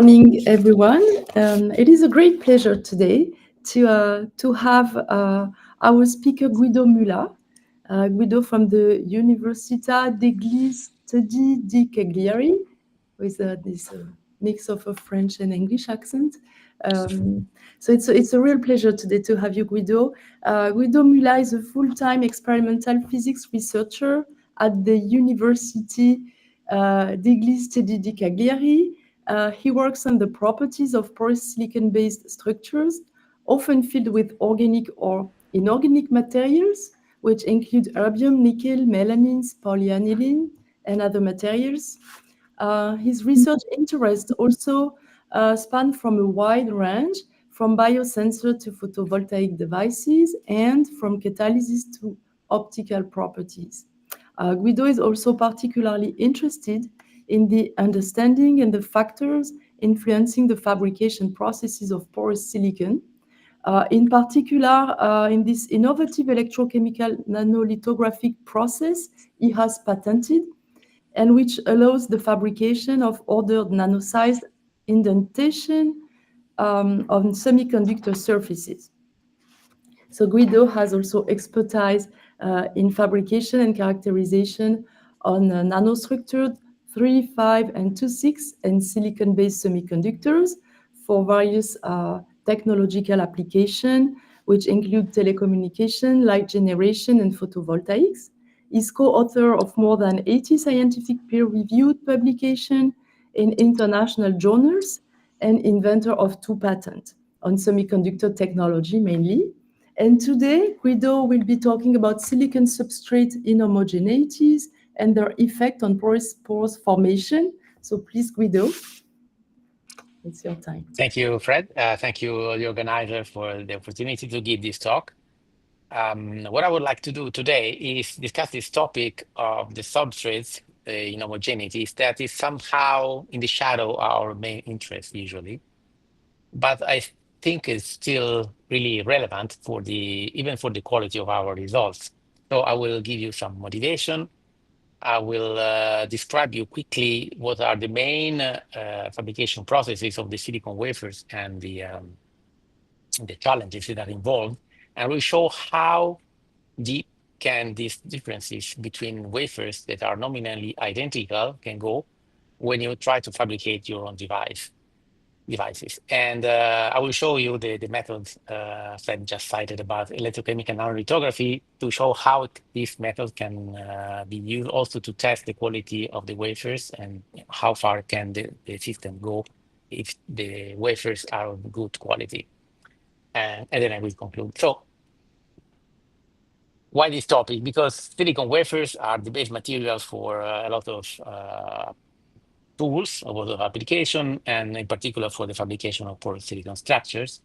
Morning, everyone. It is a great pleasure today to have our speaker Guido Mula. Guido from the Università degli Studi di Cagliari, with this mix of a French and English accent. So it's a real pleasure today to have you, Guido. Guido Mula is a full-time experimental physics researcher at the University degli Studi di Cagliari. He works on the properties of porous silicon-based structures, often filled with organic or inorganic materials, which include erbium, nickel, melamines, polyaniline, and other materials. His research interests also span from a wide range, from biosensor to photovoltaic devices, and from catalysis to optical properties. Guido is also particularly interested in the understanding and the factors influencing the fabrication processes of porous silicon. In particular, in this innovative electrochemical nanolithographic process he has patented, and which allows the fabrication of ordered nano-sized indentation on semiconductor surfaces. So Guido has also expertise in fabrication and characterization on nanostructured 3, 5, and 2,6 and silicon-based semiconductors for various technological applications, which include telecommunication, light generation, and photovoltaics. He's co-author of more than 80 scientific peer-reviewed publications in international journals and inventor of 2 patents on semiconductor technology mainly. And today, Guido will be talking about silicon substrate inhomogeneities and their effect on porous formation. So please, Guido, it's your time. Thank you, Fred. Thank you, the organizer, for the opportunity to give this talk. What I would like to do today is discuss this topic of the substrates inhomogeneities that is somehow in the shadow of our main interest usually, but I think it's still really relevant for even for the quality of our results. So I will give you some motivation. I will describe you quickly what are the main fabrication processes of the silicon wafers and the challenges that are involved, and we'll show how deep can these differences between wafers that are nominally identical can go when you try to fabricate your own devices. And I will show you the method Fred just cited about electrochemical nanolithography to show how this method can be used also to test the quality of the wafers and how far can the system go if the wafers are of good quality. And then I will conclude. So why this topic? Because silicon wafers are the base materials for a lot of tools, a lot of application, and in particular for the fabrication of porous silicon structures.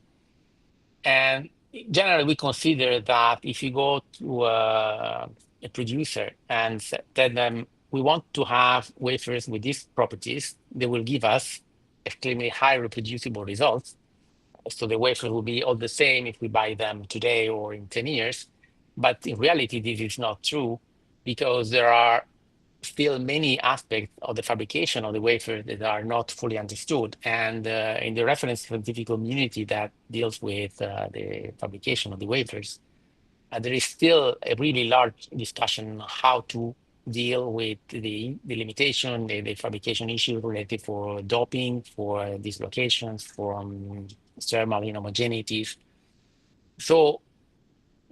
And generally, we consider that if you go to a producer and tell them we want to have wafers with these properties, they will give us extremely high reproducible results. So the wafers will be all the same if we buy them today or in 10 years. But in reality, this is not true because there are still many aspects of the fabrication of the wafer that are not fully understood. And in the reference scientific community that deals with the fabrication of the wafers, there is still a really large discussion on how to deal with the limitation, the fabrication issue related for doping, for dislocations, from thermal inhomogeneities. So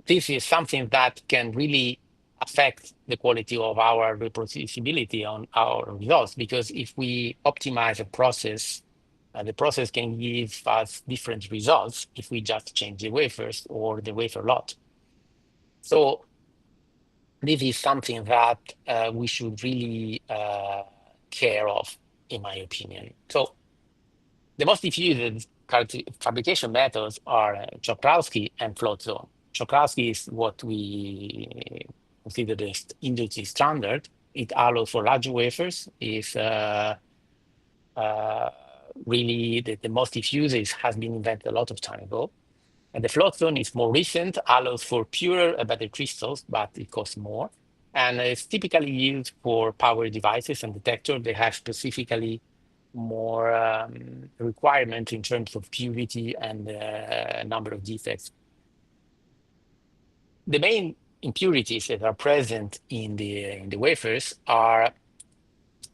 this is something that can really affect the quality of our reproducibility on our results, because if we optimize a process, the process can give us different results if we just change the wafers or the wafer lot. So this is something that we should really care of, in my opinion. So the most diffused fabrication methods are Czochralski and float zone. Czochralski is what we consider the industry standard. It allows for large wafers. Is really the most diffused. It has been invented a lot of time ago. And the float zone is more recent, allows for purer better crystals, but it costs more. And it's typically used for power devices and detectors. They have specifically more requirement in terms of purity and number of defects. The main impurities that are present in the wafers are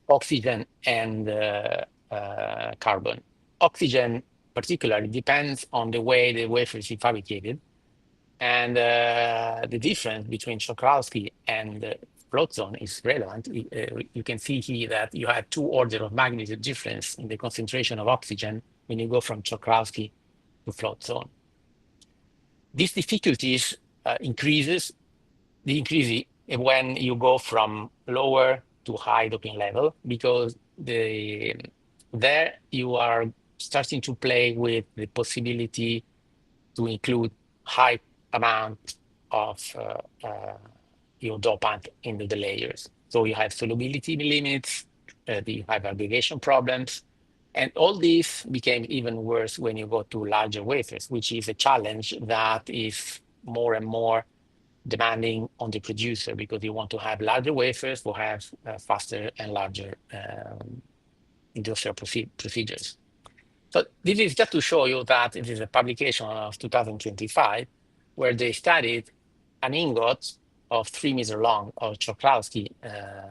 oxygen and carbon. Oxygen particularly depends on the way the wafer is fabricated, and the difference between Czochralski and float zone is relevant. You can see here that you have 2 orders of magnitude difference in the concentration of oxygen when you go from Czochralski to float zone. These difficulties increases the increase when you go from lower to high doping level, because there you are starting to play with the possibility to include high amount of your dopant into the layers. So you have solubility limits, you have aggregation problems, and all this became even worse when you go to larger wafers, which is a challenge that is more and more demanding on the producer, because you want to have larger wafers to have faster and larger industrial procedures. So this is just to show you that it is a publication of 2025, where they studied an ingot of 3 meters long of Czochralski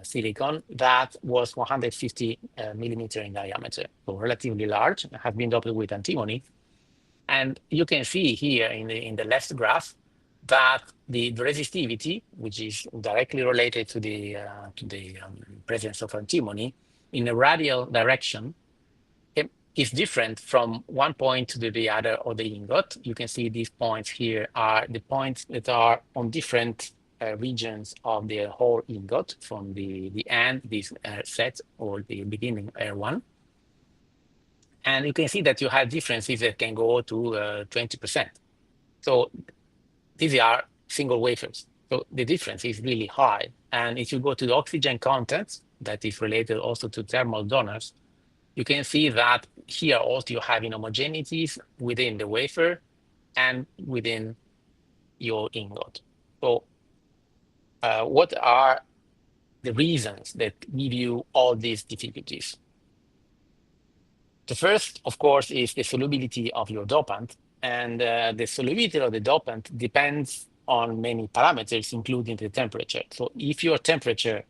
silicon that was 150 millimeter in diameter, so relatively large, has been doped with antimony. And you can see here in the left graph that the resistivity, which is directly related to the presence of antimony in a radial direction, is different from one point to the other of the ingot. You can see these points here are the points that are on different regions of the whole ingot, from the end, this set, or the beginning R1. And you can see that you have differences that can go to 20%. So these are single wafers. So the difference is really high. And if you go to the oxygen content, that is related also to thermal donors, you can see that here also you have inhomogeneities within the wafer and within your ingot. So what are the reasons that give you all these difficulties? The first, of course, is the solubility of your dopant. And the solubility of the dopant depends on many parameters, including the temperature. So if your temperature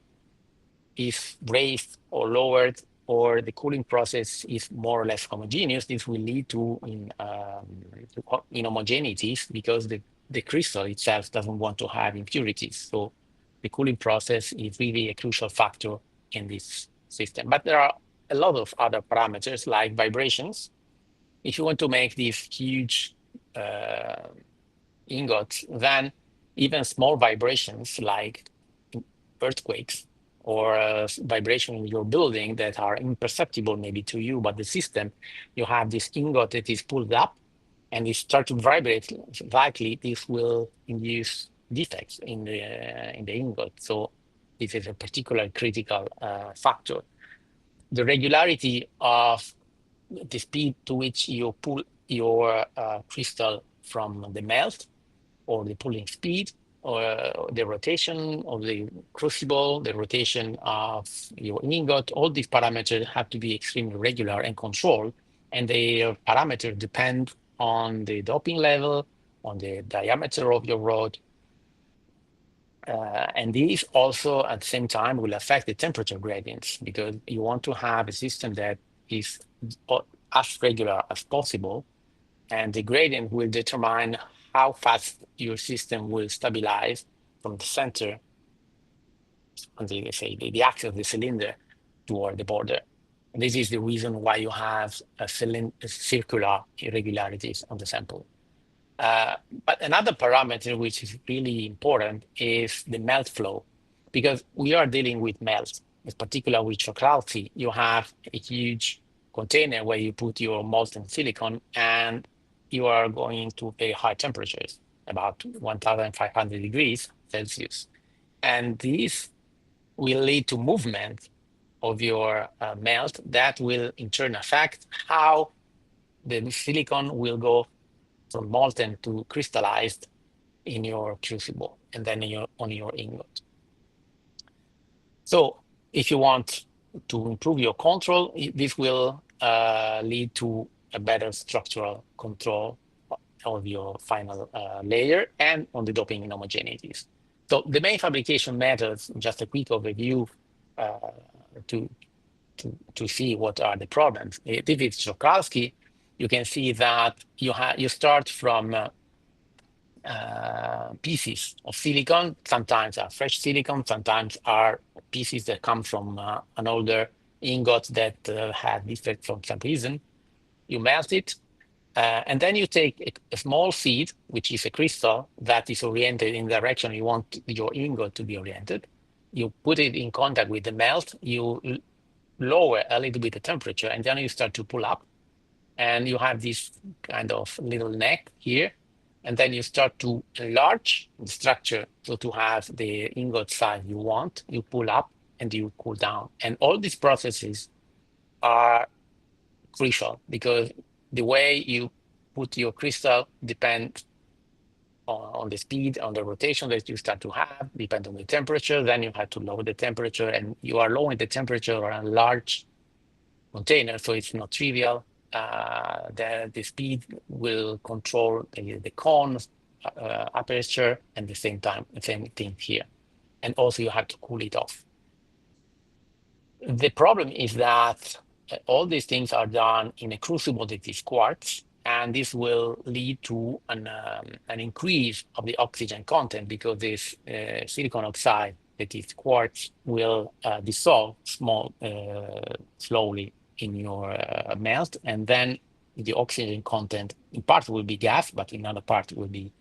is raised or lowered, or the cooling process is more or less homogeneous, this will lead to inhomogeneities, because the crystal itself doesn't want to have impurities. So the cooling process is really a crucial factor in this system. But there are a lot of other parameters like vibrations. If you want to make these huge ingots, then even small vibrations like earthquakes or vibration in your building that are imperceptible maybe to you, but the system, you have this ingot that is pulled up and it starts to vibrate slightly, this will induce defects in the ingot. So this is a particular critical factor. The regularity of the speed to which you pull your crystal from the melt, or the pulling speed, or the rotation of the crucible, the rotation of your ingot, all these parameters have to be extremely regular and controlled. And the parameters depend on the doping level, on the diameter of your rod. And these also at the same time will affect the temperature gradients, because you want to have a system that is as regular as possible. And the gradient will determine how fast your system will stabilize from the center on the, say, the axis of the cylinder toward the border. And this is the reason why you have a circular irregularities on the sample. But another parameter which is really important is the melt flow, because we are dealing with melt. In particular with Czochralski, you have a huge container where you put your molten silicon, and you are going to very high temperatures, about 1,500 degrees Celsius. And this will lead to movement of your melt that will in turn affect how the silicon will go from molten to crystallized in your crucible and then on your ingot. So if you want to improve your control, this will lead to a better structural control of your final layer and on the doping inhomogeneities. So the main fabrication methods, just a quick overview uh, to, to see what are the problems. If it's Czochralski, you can see that you start from pieces of silicon. Sometimes are fresh silicon, sometimes are pieces that come from an older ingot that had defect from some reason. You melt it, and then you take a small seed, which is a crystal that is oriented in the direction you want your ingot to be oriented. You put it in contact with the melt, you lower a little bit the temperature, and then you start to pull up. And you have this kind of little neck here. And then you start to enlarge the structure. So to have the ingot size you want, you pull up and you cool down. And all these processes are crucial because the way you put your crystal depends on the speed, on the rotation that you start to have, depend on the temperature. Then you have to lower the temperature, and you are lowering the temperature on a large container, so it's not trivial. The speed will control the cone aperture, and the same time, the same thing here. And also you have to cool it off. The problem is that all these things are done in a crucible that is quartz, and this will lead to an increase of the oxygen content because this silicon oxide that is quartz will dissolve slowly in your melt, and then the oxygen content in part will be gas, but in other part will be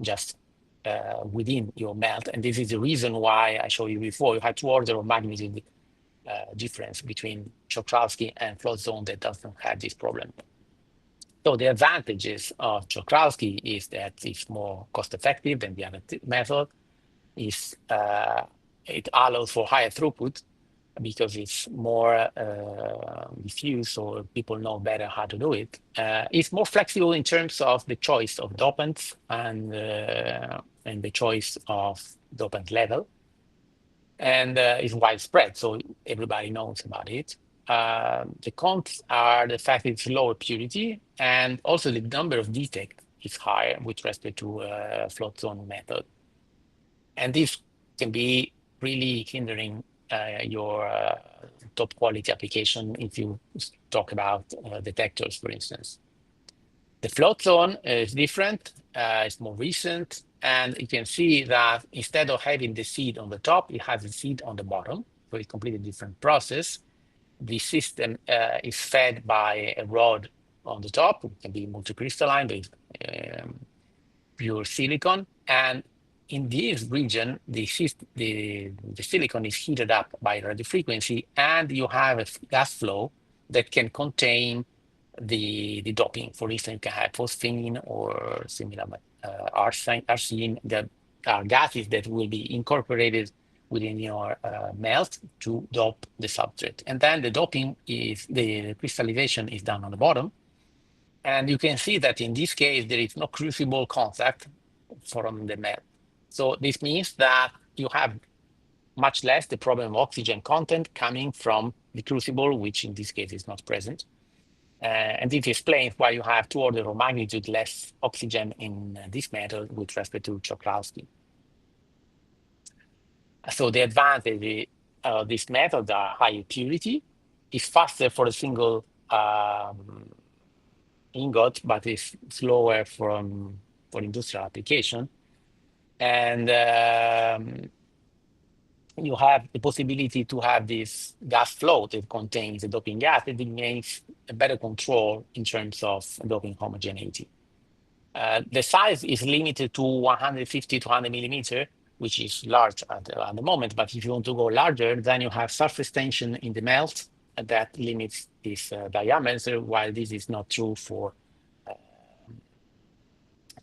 just within your melt. And this is the reason why I showed you before, you had 2 orders of magnitude difference between Czochralski and float zone that doesn't have this problem. So the advantages of Czochralski is that it's more cost effective than the other method. It allows for higher throughput because it's more diffuse, so people know better how to do it. It's more flexible in terms of the choice of dopants and the choice of dopant level, and is widespread, so everybody knows about it. The cons are the fact it's lower purity, and also the number of defects is higher with respect to float zone method. And this can be really hindering your top quality application if you talk about detectors, for instance. The float zone is different, it's more recent, and you can see that instead of having the seed on the top, it has the seed on the bottom. So it's a completely different process. The system is fed by a rod on the top. It can be multicrystalline with pure silicon. And in this region, the silicon is heated up by radio frequency, and you have a gas flow that can contain the doping. For instance, you can have phosphine or similar arsine that are gases that will be incorporated within your melt to dope the substrate. And then the doping is, the crystallization is done on the bottom. And you can see that in this case, there is no crucible contact from the melt. So this means that you have much less the problem of oxygen content coming from the crucible, which in this case is not present. And this explains why you have 2 orders of magnitude less oxygen in this method with respect to Czochralski. So the advantage of this method are higher purity, is faster for a single ingot, but is slower for industrial application. And you have the possibility to have this gas flow that contains the doping gas that makes a better control in terms of doping homogeneity. The size is limited to 150 to 100 millimeter, which is large at the moment. But if you want to go larger, then you have surface tension in the melt that limits this diameter, while this is not true for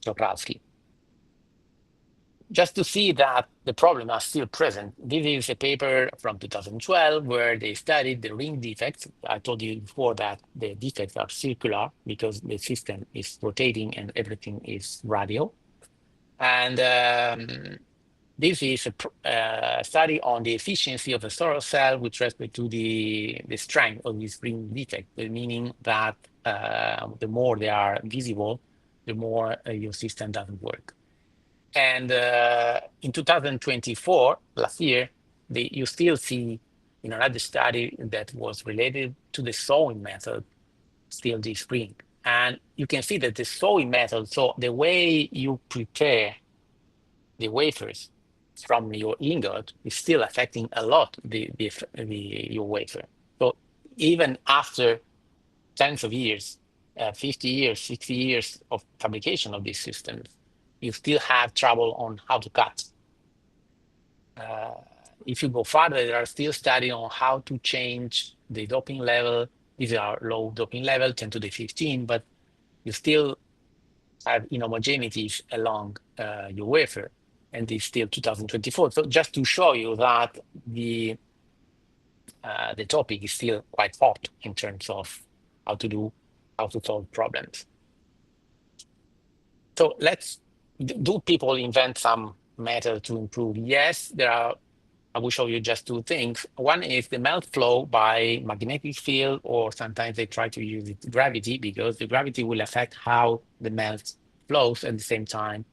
Czochralski. Just to see that the problem are still present, this is a paper from 2012 where they studied the ring defects. I told you before that the defects are circular because the system is rotating and everything is radial. And This is a study on the efficiency of the solar cell with respect to the strength of the spring defect, meaning that the more they are visible, the more your system doesn't work. And in 2024, last year, you still see in another study that was related to the sewing method, still this spring. And you can see that the sewing method, so the way you prepare the wafers from your ingot is still affecting a lot your wafer. So even after tens of years, 50 years, 60 years of fabrication of these systems, you still have trouble on how to cut. Uh, if you go further, there are still studies on how to change the doping level. These are low doping level, 10 to the 15, but you still have inhomogeneities along your wafer, and it's still 2024. So just to show you that the topic is still quite hot in terms of how to solve problems. So do people invent some method to improve? Yes, there are. I will show you just two things. One is the melt flow by magnetic field, or sometimes they try to use it gravity, because the gravity will affect how the melt flows. At the same time,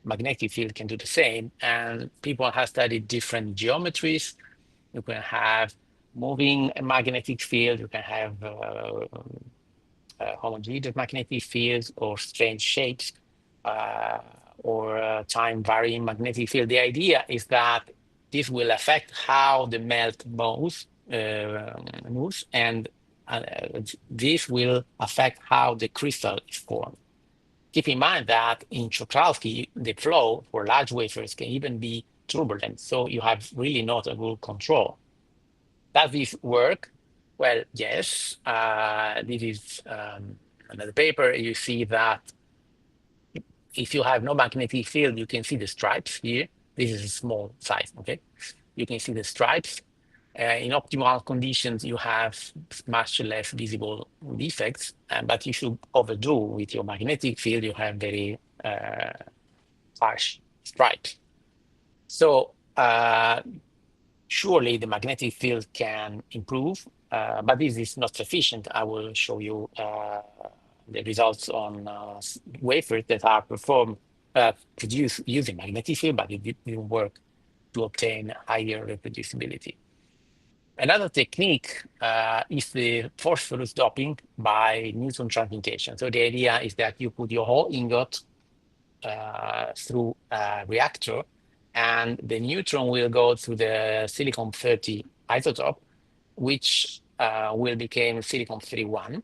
magnetic field can do the same. And people have studied different geometries. You can have moving magnetic field, you can have homogeneous magnetic fields or strange shapes, uh, or time varying magnetic field. The idea is that this will affect how the melt moves, and uh, this will affect how the crystal is formed. Keep in mind that in Czochralski, the flow for large wafers can even be turbulent, so you have really not a good control. Does this work? Well, yes. This is another paper. You see that if you have no magnetic field, you can see the stripes here. This is a small size, okay? You can see the stripes. In optimal conditions, you have much less visible defects, but if you overdo with your magnetic field, you have very harsh stripes. So surely the magnetic field can improve, but this is not sufficient. I will show you the results on wafers that are produced using magnetic field, but it didn't work to obtain higher reproducibility. Another technique is the phosphorus doping by neutron transmutation. So the idea is that you put your whole ingot through a reactor, and the neutron will go to the silicon 30 isotope, which will become silicon 31,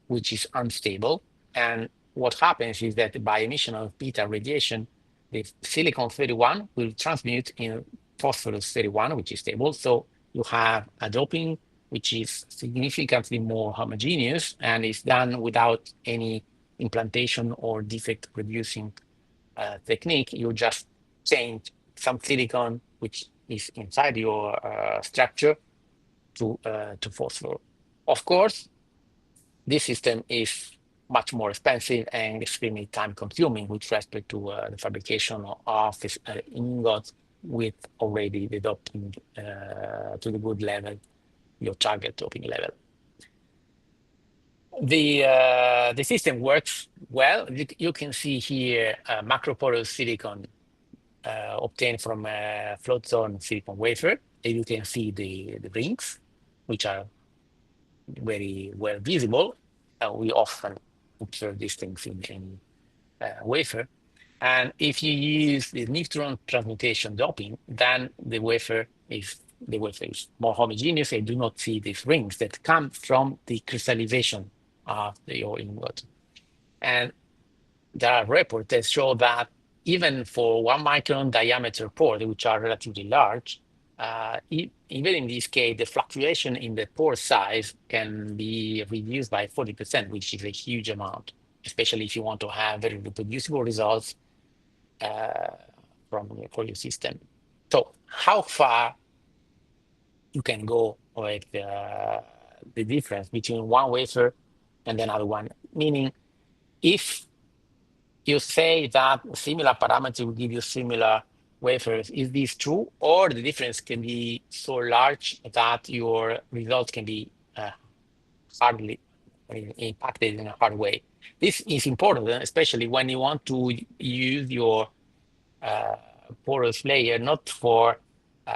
which is unstable. And what happens is that by emission of beta radiation, the silicon 31 will transmute in phosphorus 31, which is stable. So you have a doping which is significantly more homogeneous and is done without any implantation or defect reducing technique. You just change some silicon which is inside your structure to phosphor. Of course, this system is much more expensive and extremely time consuming with respect to the fabrication of this ingot with already the doping to the good level, your target doping level. The system works well. You can see here macroporous silicon obtained from a float zone silicon wafer. And you can see the rings, which are very well visible. We often observe these things in wafer. And if you use the neutron transmutation doping, then the wafer is more homogeneous. I do not see these rings that come from the crystallization of your ingot. And there are reports that show that even for 1 micron diameter pores, which are relatively large, even in this case, the fluctuation in the pore size can be reduced by 40%, which is a huge amount, especially if you want to have very reproducible results for your system. So how far you can go with the difference between one wafer and another one? Meaning, if you say that similar parameters will give you similar wafers. Is this true, or the difference can be so large that your results can be hardly impacted in a hard way? This is important, especially when you want to use your uh, porous layer, not for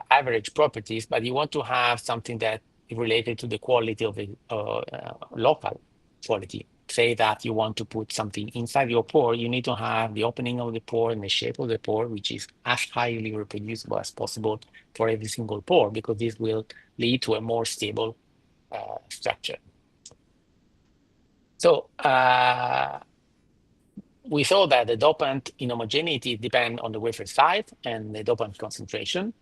average properties, but you want to have something that is related to the quality of the local quality. Say that you want to put something inside your pore, you need to have the opening of the pore and the shape of the pore, which is as highly reproducible as possible for every single pore, because this will lead to a more stable structure. So we saw that the dopant inhomogeneity depend on the wafer size and the dopant concentration.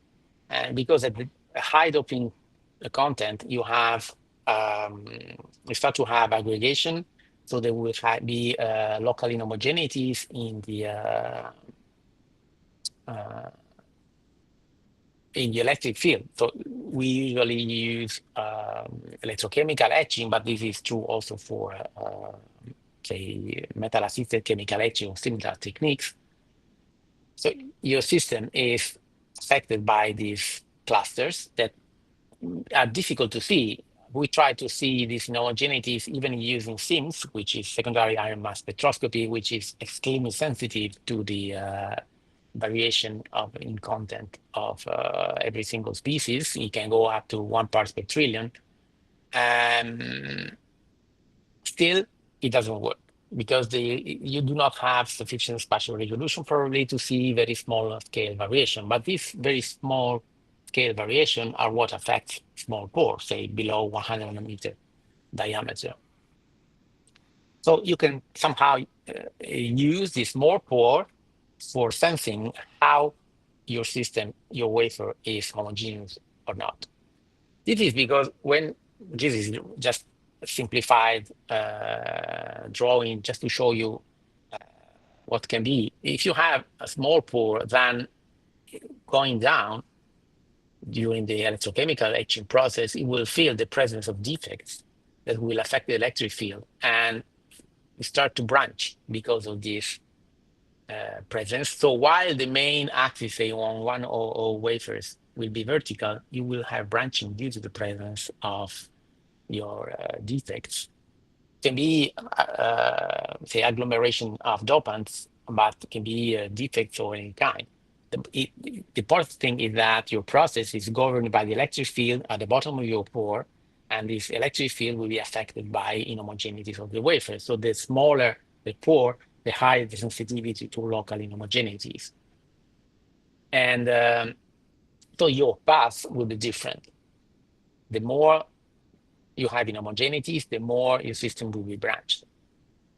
And because at the high doping content, you start to have aggregation. So there will be local inhomogeneities uh, in the electric field. So we usually use electrochemical etching, but this is true also for say metal-assisted chemical etching or similar techniques. So your system is affected by these clusters that are difficult to see. We try to see these homogeneities even using SIMS, which is secondary iron mass spectroscopy, which is extremely sensitive to the variation of in content of every single species. It can go up to 1 parts per trillion. Um, Still, it doesn't work because you do not have sufficient spatial resolution probably to see very small scale variation. But these very small scale variation are what affects small pores, say below 100 nanometer diameter. So you can somehow use this more pore for sensing how your system, your wafer is homogeneous or not. This is because when this is just a simplified drawing just to show you what can be. If you have a small pore, then going down during the electrochemical etching process, it will feel the presence of defects that will affect the electric field and start to branch because of this presence. So while the main axis, say on 100 wafers, will be vertical, you will have branching due to the presence of your defects. Can be, say, agglomeration of dopants, but can be defects of any kind. The important thing is that your process is governed by the electric field at the bottom of your pore, and this electric field will be affected by inhomogeneities of the wafer. So the smaller the pore, the higher the sensitivity to local inhomogeneities. And so your path will be different. The more you have inhomogeneities, the more your system will be branched.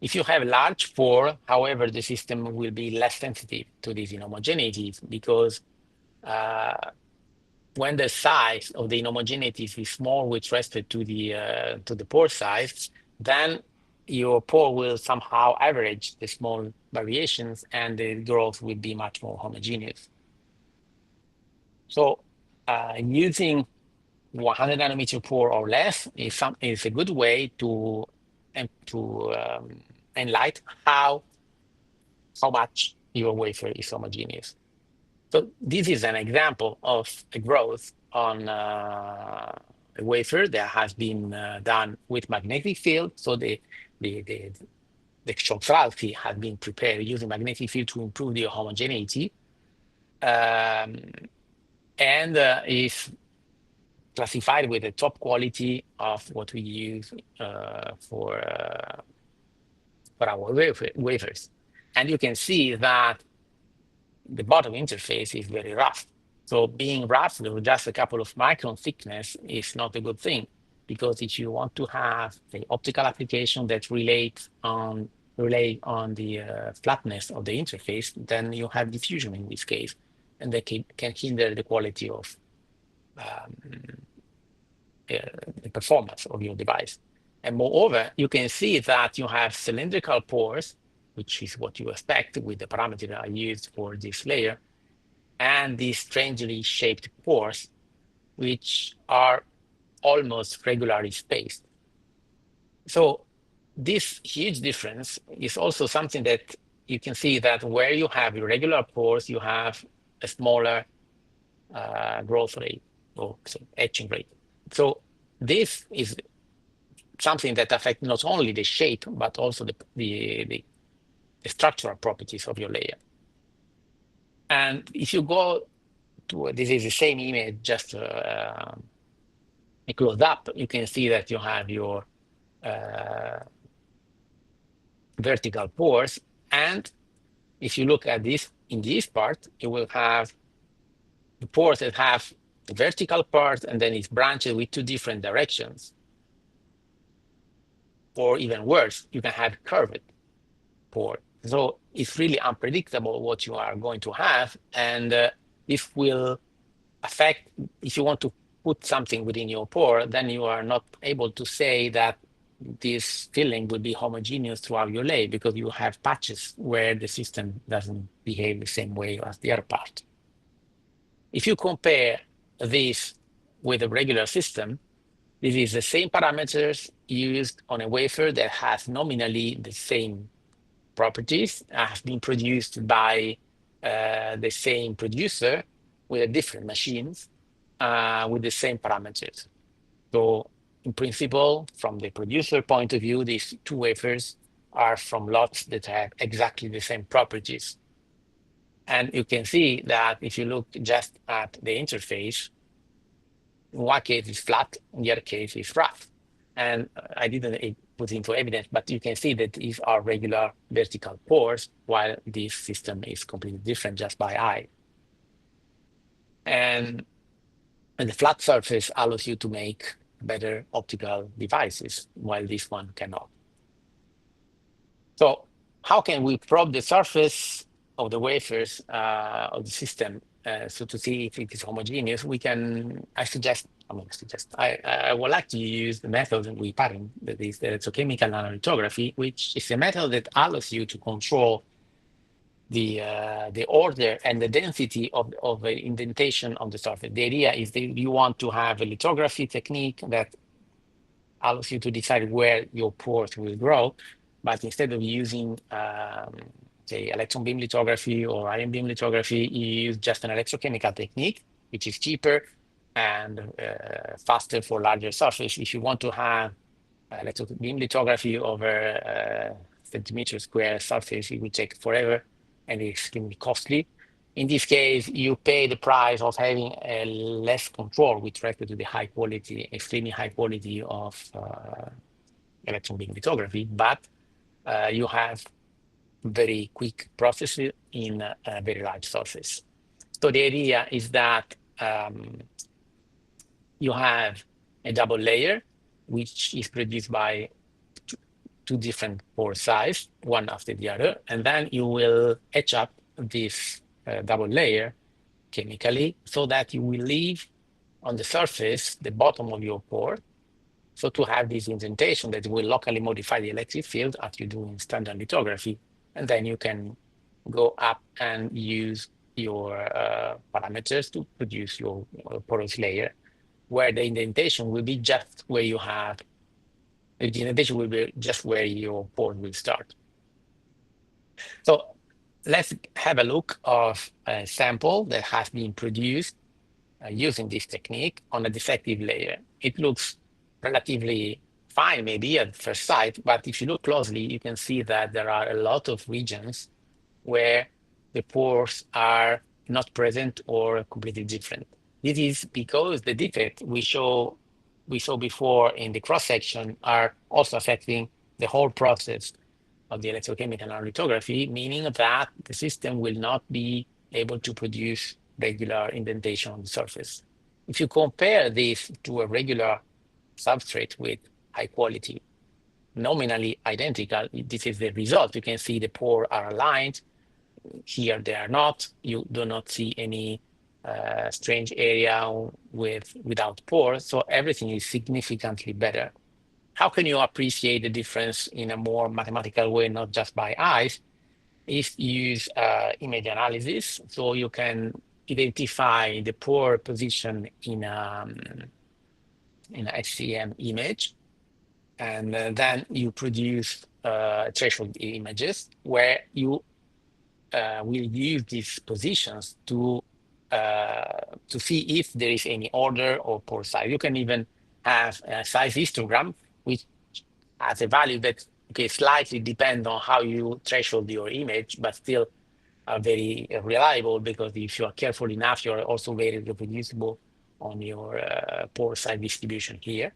If you have a large pore, however, the system will be less sensitive to these inhomogeneities because when the size of the inhomogeneities is small with respect to the pore size, then your pore will somehow average the small variations and the growth will be much more homogeneous. So using 100 nanometer pore or less is a good way to enlighten how much your wafer is homogeneous. So this is an example of a growth on a wafer that has been done with magnetic field. So the structurality has been prepared using magnetic field to improve the homogeneity, and is classified with the top quality of what we use for our wafers. And you can see that the bottom interface is very rough. So being rough with just a couple of micron thickness is not a good thing, because if you want to have the optical application that relay on the flatness of the interface, then you have diffusion in this case, and that can hinder the quality of the performance of your device. And moreover, you can see that you have cylindrical pores, which is what you expect with the parameter that I used for this layer, and these strangely shaped pores, which are almost regularly spaced. So this huge difference is also something that you can see that where you have irregular pores, you have a smaller growth rate or etching rate. So this is something that affects not only the shape, but also the structural properties of your layer. And if you go to, this is the same image, just a close up, you can see that you have your uh, vertical pores. And if you look at this, in this part, you will have the pores that have the vertical part and then it's branched with two different directions. Or even worse, you can have curved pore. So it's really unpredictable what you are going to have. And this will affect, if you want to put something within your pore, then you are not able to say that this filling will be homogeneous throughout your layer because you have patches where the system doesn't behave the same way as the other part. If you compare this with a regular system, this is the same parameters used on a wafer that has nominally the same properties, have been produced by the same producer with different machines with the same parameters. So in principle, from the producer point of view, these two wafers are from lots that have exactly the same properties. And you can see that if you look just at the interface, in one case it's flat, in the other case it's rough. And I didn't put into evidence, but you can see that these are regular vertical pores, while this system is completely different just by eye. And the flat surface allows you to make better optical devices, while this one cannot. So how can we probe the surface of the wafers of the system so to see if it is homogeneous? I would like to use the method that we pattern, that is the electrochemical nanolithography, which is a method that allows you to control the order and the density of the indentation on the surface. The idea is that you want to have a lithography technique that allows you to decide where your pores will grow, but instead of using say electron beam lithography or ion beam lithography, you use just an electrochemical technique, which is cheaper and faster for larger surface. If you want to have electron beam lithography over centimeter square surface, it will take forever and it's extremely costly. In this case, you pay the price of having less control with respect to the high quality, extremely high quality of electron beam lithography, but you have very quick processes in a very large surface. So the idea is that you have a double layer, which is produced by two different pore size, one after the other, and then you will etch up this double layer chemically so that you will leave on the surface the bottom of your pore. So to have this indentation that will locally modify the electric field as you do in standard lithography, and then you can go up and use your parameters to produce your porous layer, where the indentation will be just where you have, the indentation will be just where your pore will start. So let's have a look of a sample that has been produced using this technique on a defective layer. It looks relatively fine, maybe at first sight, but if you look closely, you can see that there are a lot of regions where the pores are not present or completely different. This is because the defect we saw before in the cross section are also affecting the whole process of the electrochemical nanolithography, meaning that the system will not be able to produce regular indentation on the surface. If you compare this to a regular substrate with high quality, nominally identical, this is the result. You can see the pores are aligned. Here they are not. You do not see any strange area without pores. So everything is significantly better. How can you appreciate the difference in a more mathematical way, not just by eyes? Is use image analysis. So you can identify the pore position in an SCM image, and then you produce threshold images where you will use these positions to to see if there is any order or pore size. You can even have a size histogram, which has a value that okay slightly depend on how you threshold your image, but still are very reliable because if you are careful enough, you are also very reproducible on your pore size distribution here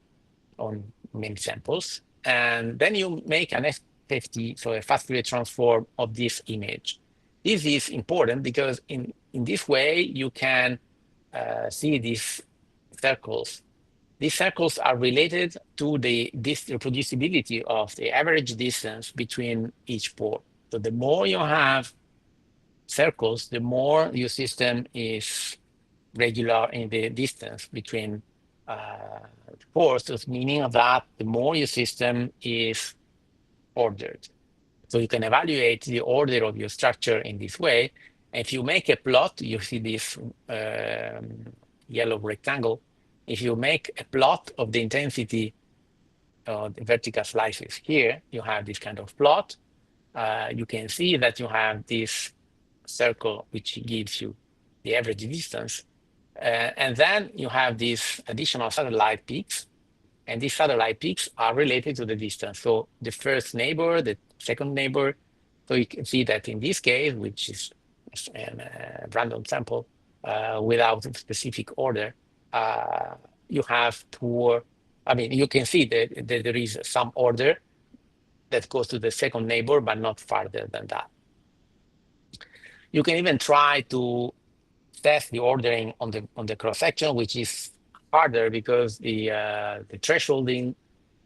on many samples. And then you make an FFT, so a fast Fourier transform of this image. This is important because in this way you can see these circles. These circles are related to this reproducibility of the average distance between each pore. So the more you have circles, the more your system is regular in the distance between pores, so meaning that the more your system is ordered. So you can evaluate the order of your structure in this way. If you make a plot, you see this yellow rectangle. If you make a plot of the intensity of the vertical slices here, you have this kind of plot. You can see that you have this circle, which gives you the average distance. And then you have these additional satellite peaks, and these satellite peaks are related to the distance. So the first neighbor, the second neighbor. So you can see that in this case, which is a random sample without a specific order, uh, you have poor, I mean, you can see that there is some order that goes to the second neighbor, but not farther than that. You can even try to test the ordering on the cross section, which is harder because the thresholding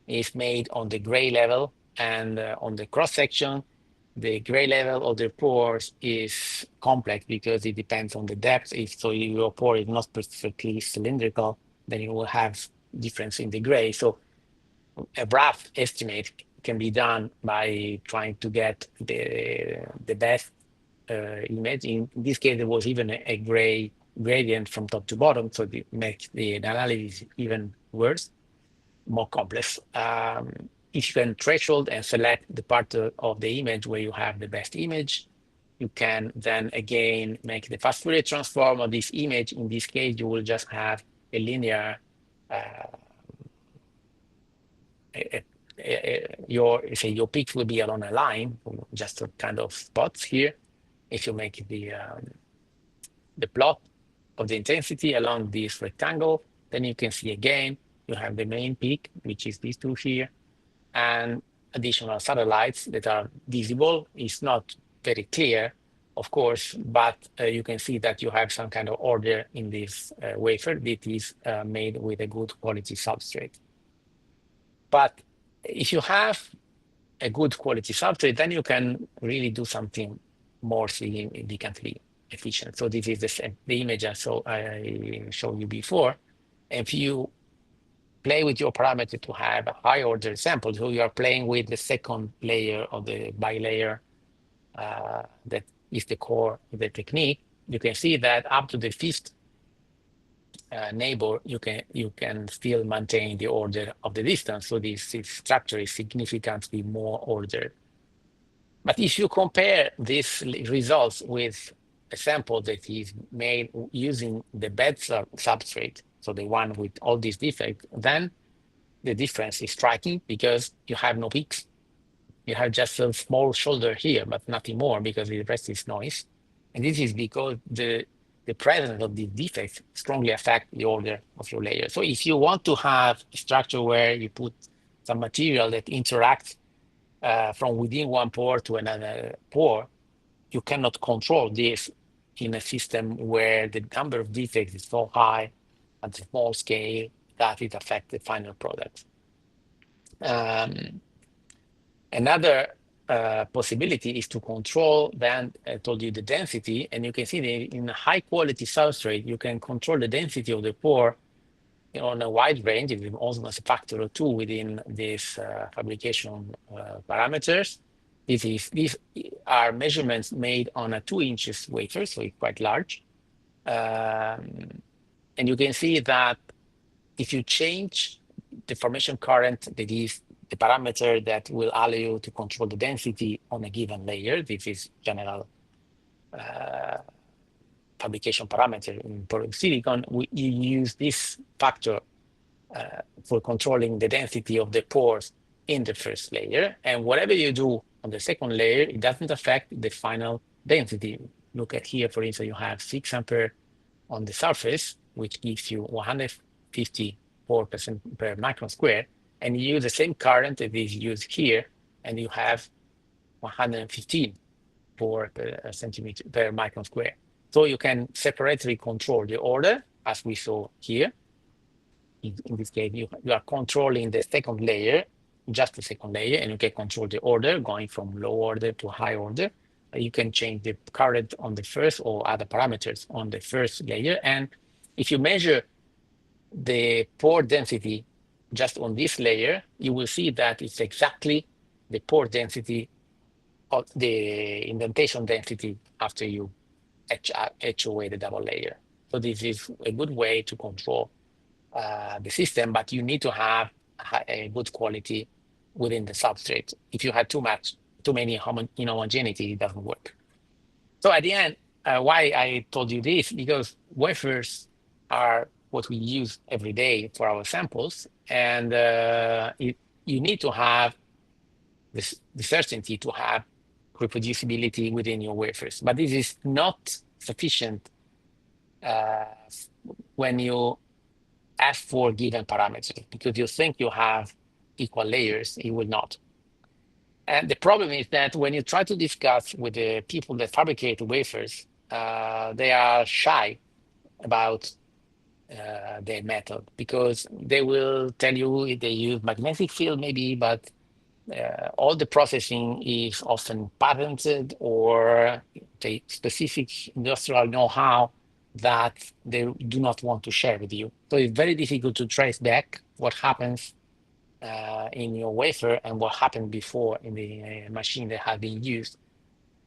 is made on the gray level, and on the cross section, the gray level of the pores is complex because it depends on the depth. If so, your pore is not perfectly cylindrical, then you will have difference in the gray. So a rough estimate can be done by trying to get the best image. In this case, there was even a gray gradient from top to bottom, so it makes the analysis even worse, more complex. If you can threshold and select the part of the image where you have the best image, you can then again make the fast Fourier transform of this image. In this case, you will just have a linear, uh, your peaks will be along a line, just a kind of spots here. If you make the plot of the intensity along this rectangle, then you can see again, you have the main peak, which is these two here, and additional satellites that are visible. It's not very clear, of course, but you can see that you have some kind of order in this wafer that is made with a good quality substrate. But if you have a good quality substrate, then you can really do something more significantly efficient. So this is the image I showed you before. If you play with your parameter to have a high order sample, so you are playing with the second layer of the bilayer that is the core of the technique, you can see that up to the fifth neighbor, you can still maintain the order of the distance. So this structure is significantly more ordered. But if you compare these results with a sample that is made using the bed substrate, so the one with all these defects, then the difference is striking because you have no peaks. You have just a small shoulder here, but nothing more because the rest is noise. And this is because the presence of the defects strongly affect the order of your layer. So if you want to have a structure where you put some material that interacts from within one pore to another pore, you cannot control this in a system where the number of defects is so high at a small scale that it affects the final product. Another possibility is to control, then I told you the density, and you can see that in a high quality substrate, you can control the density of the pore on a wide range, it's almost a factor of two within these fabrication parameters. These are measurements made on a 2 inches wafer, so it's quite large. And you can see that if you change the formation current, that is the parameter that will allow you to control the density on a given layer, this is general fabrication parameter in porous silicon, you use this factor for controlling the density of the pores in the first layer. And whatever you do on the second layer, it doesn't affect the final density. Look at here, for instance, you have 6 ampere on the surface, which gives you 154% per micron square. And you use the same current that is used here, and you have 115 per centimeter per micron square. So you can separately control the order, as we saw here. In this case, you are controlling the second layer, just the second layer, and you can control the order going from low order to high order. You can change the current on the first or other parameters on the first layer. And if you measure the pore density just on this layer, you will see that it's exactly the pore density of the indentation density after you etch away the double layer. So this is a good way to control the system, but you need to have a good quality within the substrate. If you have too many inhomogeneity, it doesn't work. So at the end, why I told you this, because wafers are what we use every day for our samples, and you need to have the certainty to have reproducibility within your wafers. But this is not sufficient uh, when you ask for given parameters, because you think you have equal layers, it will not. And the problem is that when you try to discuss with the people that fabricate wafers, they are shy about their method, because they will tell you they use magnetic field maybe, but all the processing is often patented or the specific industrial know-how that they do not want to share with you. So it's very difficult to trace back what happens in your wafer and what happened before in the machine that has been used.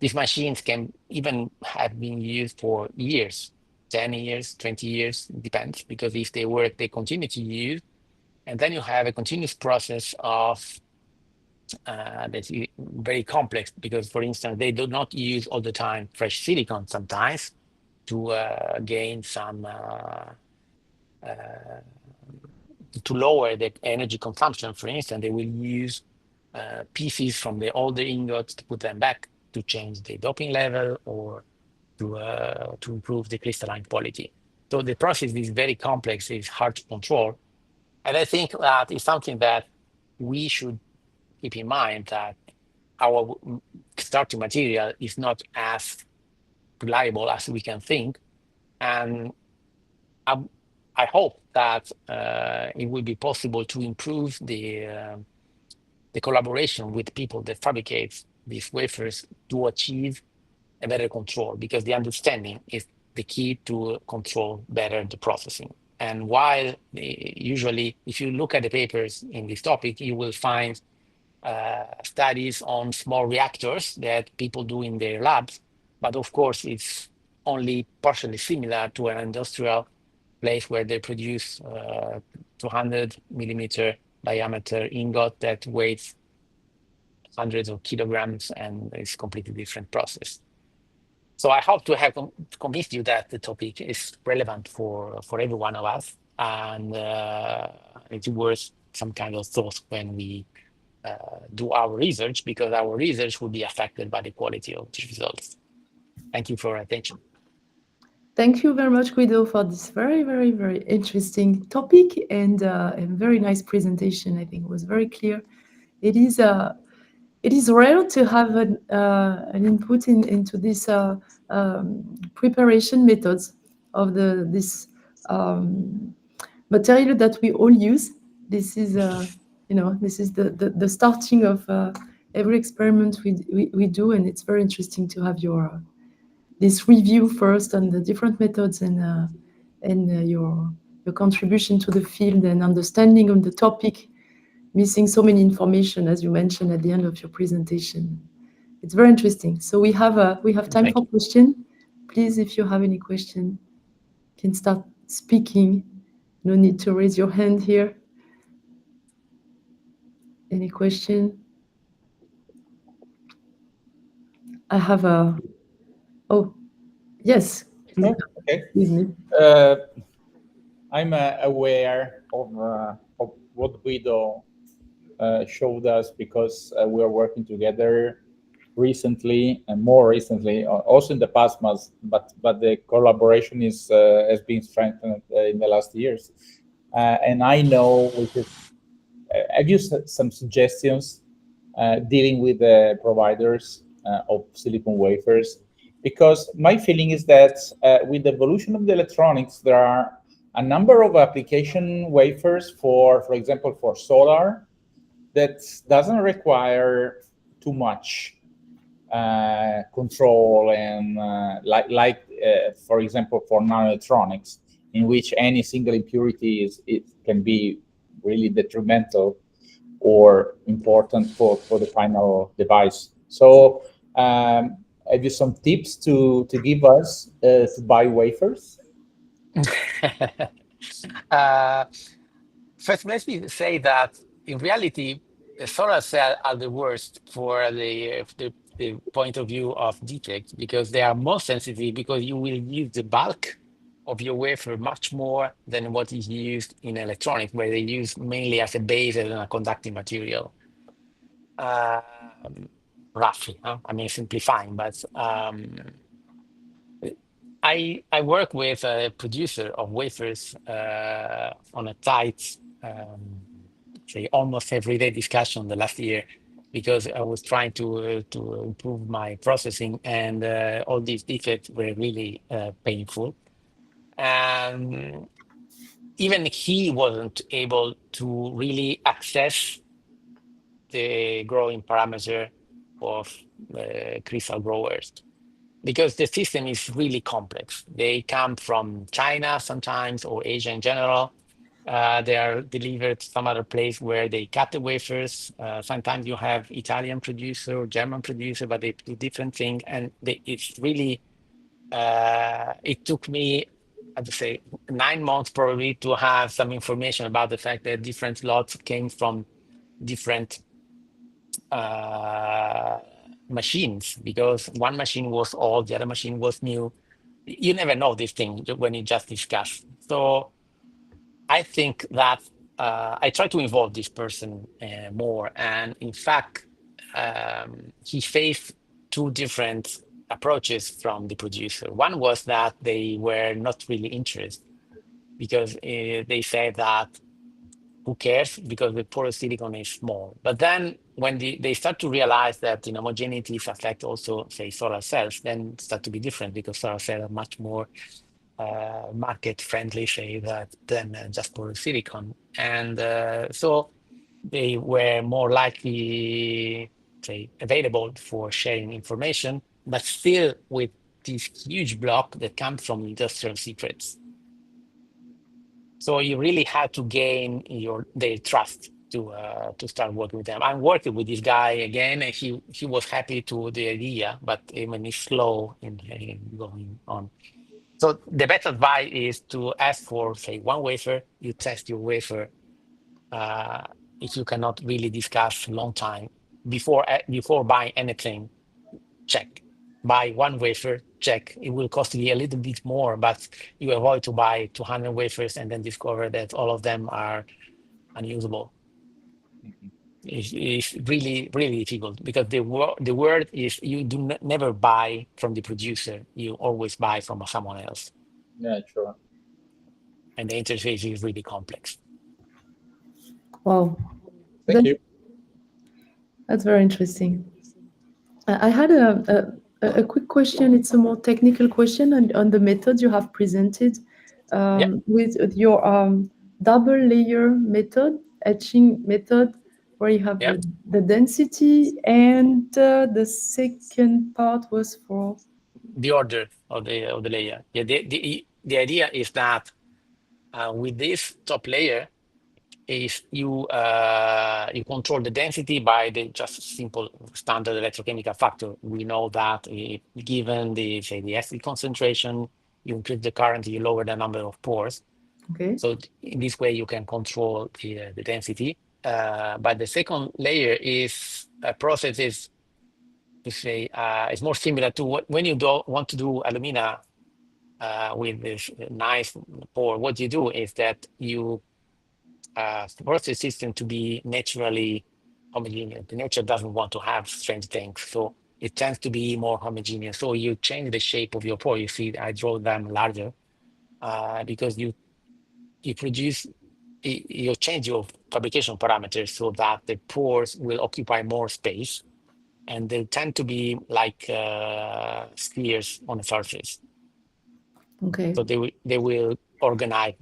These machines can even have been used for years, 10 years, 20 years, depends, because if they work, they continue to use. And then you have a continuous process of that's very complex, because, for instance, they do not use all the time fresh silicon sometimes to gain some to lower the energy consumption. For instance, they will use pieces from the older ingots to put them back to change the doping level or to improve the crystalline quality. So the process is very complex, it's hard to control. And I think that is something that we should keep in mind, that our starting material is not as reliable as we can think. And I, I hope that it will be possible to improve the collaboration with people that fabricate these wafers to achieve a better control, because the understanding is the key to control better the processing. And while usually, if you look at the papers in this topic, you will find studies on small reactors that people do in their labs. But of course, it's only partially similar to an industrial place where they produce 200 millimeter diameter ingot that weighs hundreds of kilograms, and it's a completely different process. So I hope to have convinced you that the topic is relevant for every one of us, and it's worth some kind of thought when we do our research, because our research will be affected by the quality of the results. Thank you for your attention. Thank you very much, Guido, for this very, very, very interesting topic and a very nice presentation. I think it was very clear. It is it is rare to have an input into this preparation methods of this um, material that we all use. This is this is the starting of every experiment we do, and it's very interesting to have your this review first on the different methods and your contribution to the field and understanding of the topic, missing so many information as you mentioned at the end of your presentation. It's very interesting. So we have time Thank for you. question. Please, if you have any question, you can start speaking. No need to raise your hand here. Any question? I have a oh yes. Okay. Excuse me. Uh, I'm aware of what Guido showed us because we are working together recently and more recently, also in the past months, but the collaboration is has been strengthened in the last years. And I know with this, I've used some suggestions dealing with the providers of silicon wafers, because my feeling is that with the evolution of the electronics, there are a number of application wafers for example, for solar that doesn't require too much control and for example, for nanoelectronics, in which any single impurity is it can be really detrimental or important for the final device. So have you some tips to give us to buy wafers? Uh, First, let me say that in reality, the solar cell are the worst for the point of view of defects because they are more sensitive because you will use the bulk of your wafer much more than what is used in electronics, where they use mainly as a base and a conducting material. Um, Roughly, huh? I mean, simplifying, but I work with a producer of wafers on a tight, say almost everyday discussion the last year because I was trying to improve my processing and all these defects were really painful. And even he wasn't able to really access the growing parameter of crystal growers because the system is really complex. They come from China sometimes or Asia in general. They are delivered to some other place where they cut the wafers. Sometimes you have Italian producer or German producer, but they do different thing. And it's really, it took me, I'd say, 9 months probably to have some information about the fact that different lots came from different uh, machines because one machine was old, the other machine was new. You never know this thing when you just discuss. So I think that I try to involve this person more. And in fact, he faced two different approaches from the producer. One was that they were not really interested because they said that who cares because the porous silicon is small. But then when they start to realize that homogeneities affect also, say, solar cells, then it start to be different because solar cells are much more market friendly, say that, than just porous silicon. And so they were more likely, say, available for sharing information, but still with this huge block that comes from industrial secrets. So you really had to gain their trust to start working with them. I'm working with this guy again, and he was happy to the idea, but even it's slow in going on. So the best advice is to ask for, say, one wafer. You test your wafer. Uh, if you cannot really discuss long time before buying anything, check. Buy one wafer, check. It will cost you a little bit more, but you avoid to buy 200 wafers and then discover that all of them are unusable. It's really, really difficult because the word is you do never buy from the producer. You always buy from someone else. Yeah, sure. And the interface is really complex. Wow, Thank that's you. that's very interesting. I had a quick question. It's a more technical question on the method you have presented Yeah, with your double layer method, etching method, where you have yeah. the density, and the second part was for. The order of the layer. Yeah, the idea is that with this top layer, is you control the density by the just simple standard electrochemical factor. We know that given the, say, the acid concentration, you increase the current, you lower the number of pores. Okay. So in this way, you can control the density. But the second layer is a process is to say it's more similar to when you do want to do alumina with this nice pore, what you do is that you force the system to be naturally homogeneous. The nature doesn't want to have strange things, so it tends to be more homogeneous. So you change the shape of your pore. You see, I draw them larger because you produce you change your fabrication parameters so that the pores will occupy more space, and they tend to be like spheres on the surface. Okay. So they will organize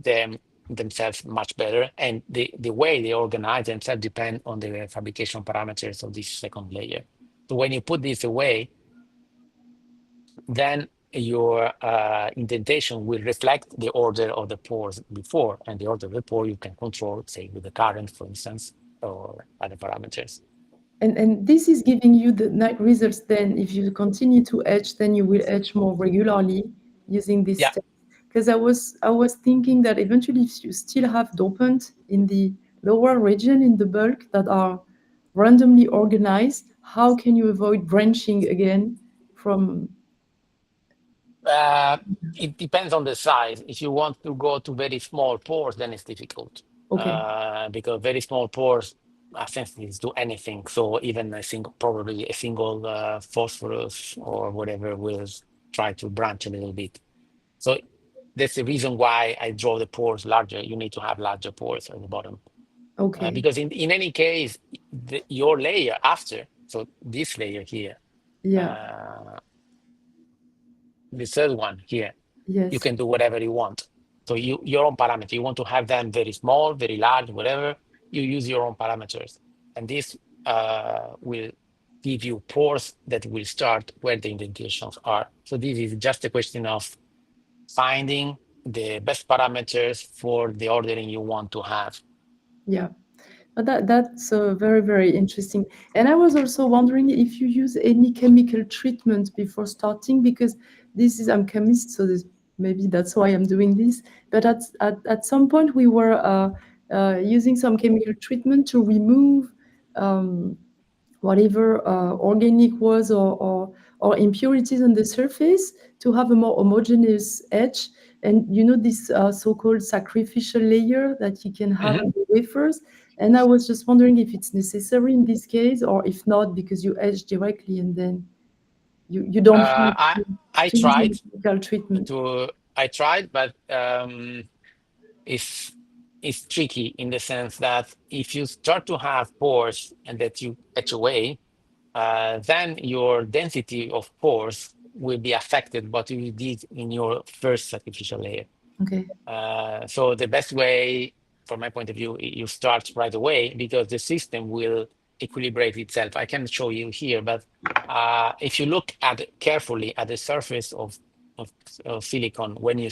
themselves much better, and the way they organize themselves depend on the fabrication parameters of this second layer. So when you put this away, then your indentation will reflect the order of the pores before, and the order of the pore you can control, say with the current, for instance, or other parameters. And this is giving you the nice results then. If you continue to etch, then you will etch more regularly using this Yeah. step. Because I was thinking that eventually if you still have dopant in the lower region in the bulk that are randomly organized, how can you avoid branching again from Uh, it depends on the size. If you want to go to very small pores, then it's difficult okay, because very small pores are sensitive to anything. So even probably a single phosphorus or whatever will try to branch a little bit. So that's the reason why I draw the pores larger. You need to have larger pores at the bottom okay, because in any case, your layer after, so this layer here, yeah, uh, the third one here, you yes, can do whatever you want. So your own parameter, you want to have them very small, very large, whatever, you use your own parameters. And this will give you pores that will start where the indentations are. So this is just a question of finding the best parameters for the ordering you want to have. yeah. But that's very, very interesting. And I was also wondering if you use any chemical treatment before starting, because this is, I'm chemist, so maybe that's why I'm doing this. But at some point, we were using some chemical treatment to remove um, whatever organic was or impurities on the surface to have a more homogeneous edge. And you know this so-called sacrificial layer that you can have Mhm. on the wafers. And I was just wondering if it's necessary in this case, or if not, because you edge directly and then you don't have I I to use tried any chemical treatment. but it's it's tricky in the sense that if you start to have pores and that you etch away, then your density of pores will be affected what you did in your first sacrificial layer. Okay. So the best way, from my point of view, you start right away because the system will equilibrate itself. I can show you here, but if you look at carefully at the surface of silicon when you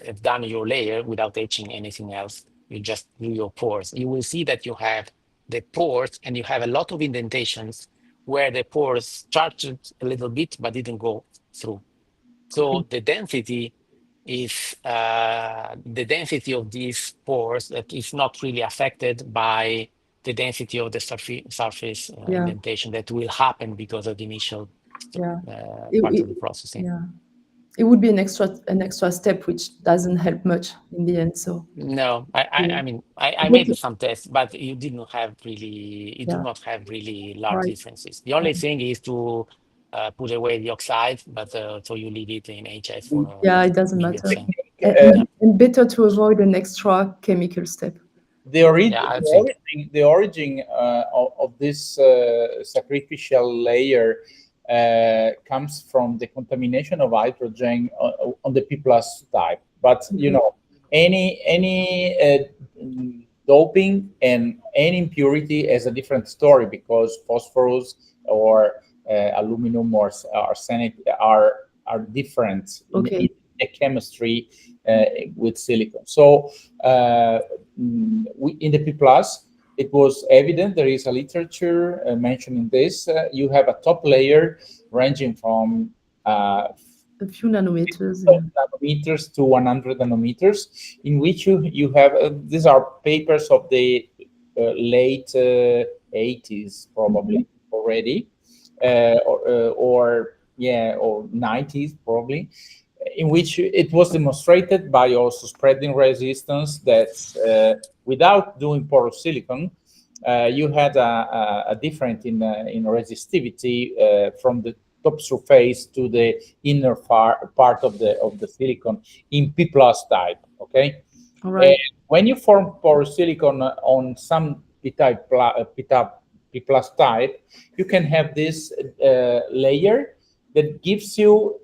have done your layer without etching anything else, you just do your pores. You will see that you have the pores and you have a lot of indentations where the pores started a little bit but didn't go through. Okay. So the density of these pores that is not really affected by the density of the surface Yeah. indentation that will happen because of the initial Yeah. part of the processing. Yeah. It would be an extra step, which doesn't help much in the end. So No, I, I, yeah. I mean, I But made some tests, but you do yeah, not have really large right. differences. The only thing is to put away the oxide, but so you leave it in HS for Yeah, it doesn't maybe the matter. same. And, Uh, Yeah, and, and better to avoid an extra chemical step. the origin, yeah, I the think. origin, the origin of this sacrificial layer comes from the contamination of hydrogen on the P plus type. But you Okay. know, any doping and any impurity has a different story because phosphorus or aluminum or arsenic are different Okay. in the chemistry uh, with silicon. So uh, in the P plus, it was evident there is a literature mentioning this. You have a top layer ranging from uh, A few nanometers. Yeah. nanometers to 100 nanometers, in which you have these are papers of the late 80s Mhm. probably already, or yeah, or 90s probably, in which it was demonstrated by also spreading resistance that without doing porous silicon, you had a difference in resistivity from the top surface to the inner part of the silicon in P plus type. Okay, All right. when you form porous silicon on some P plus type, you can have this layer that gives you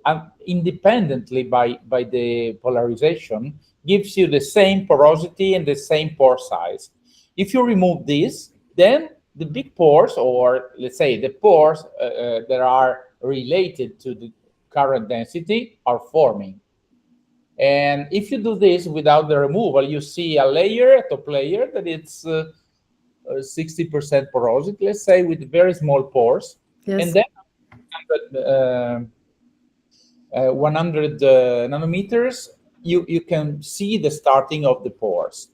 independently by the polarization, gives you the same porosity and the same pore size. If you remove this, then the big pores, or let's say the pores that are related to the current density, are forming. And if you do this without the removal, you see a layer, a top layer, that it's 60% porosity, let's say, with very small pores. Yes. And then 100 nanometers, you can see the starting of the pores.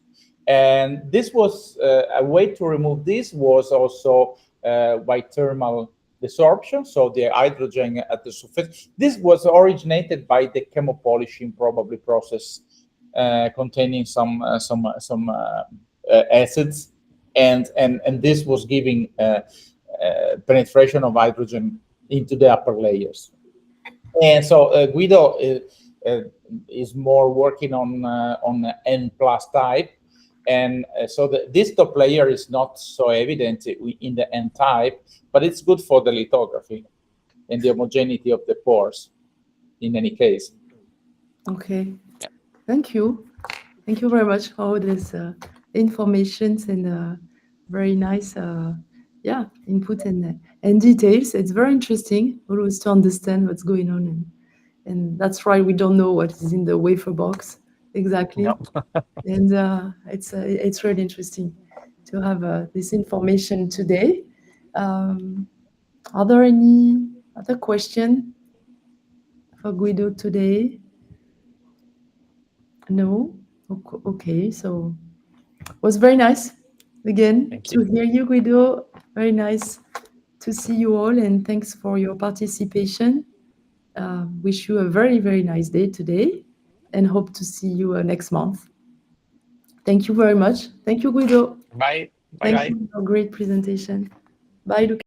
And this was a way to remove this was also by thermal desorption, so the hydrogen at the surface. This was originated by the chemopolishing probably process containing some acids, and this was giving penetration of hydrogen into the upper layers. And so Guido is more working on N plus type, and so this top layer is not so evident in the N type, but it's good for the lithography and the homogeneity of the pores in any case. Okay. Yeah. Thank you. Thank you very much for all this information and very nice input and details. It's very interesting always to understand what's going on. And that's right, we don't know what is in the wafer box exactly. No. And it's really interesting to have this information today. Are there any other questions for Guido today? No? Okay, so it was very nice again Thank to you. hear you, Guido. Very nice to see you all, and thanks for your participation. Wish you a very, very nice day today, and hope to see you next month. Thank you very much. Thank you, Guido. Bye. Bye Thank bye. you for a great presentation. Bye, Luca.